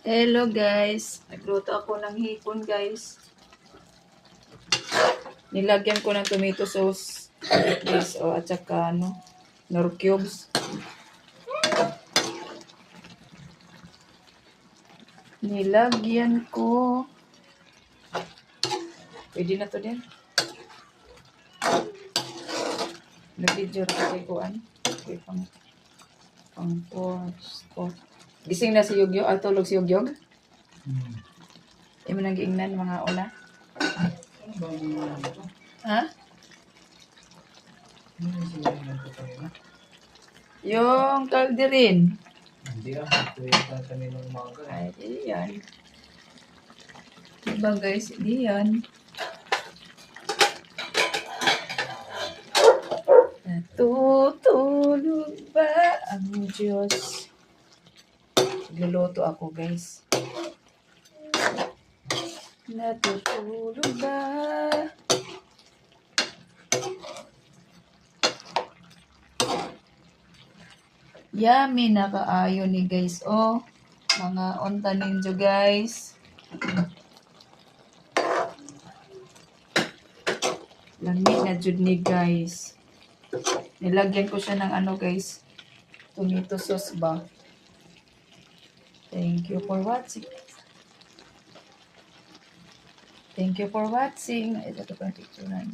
Hello guys, nagluto ako ng hipon guys. Nilagyan ko ng tomato sauce guys, at saka nor cubes. Nilagyan ko. Pwede na to din. Nag-video na kay kuan. Okay, pang pork. Gising na si Yugyog. Tulog si Yugyog. Imo nang giingnan mga una. Ha? Yung kalderin. Hindi ito yung kaninang umaga. Ay, yan. Diba guys, hindi yan. Natutulog ba ang Diyos? Nagluluto ako guys. Natutulog ba? Yummy na kaayo ni guys. Oh, mga unta ninyo guys. Lami na jud ni guys. Nilagyan ko siya ng guys. Tomato sauce ba? Thank you for watching. Thank you for watching. Ito pang picture na.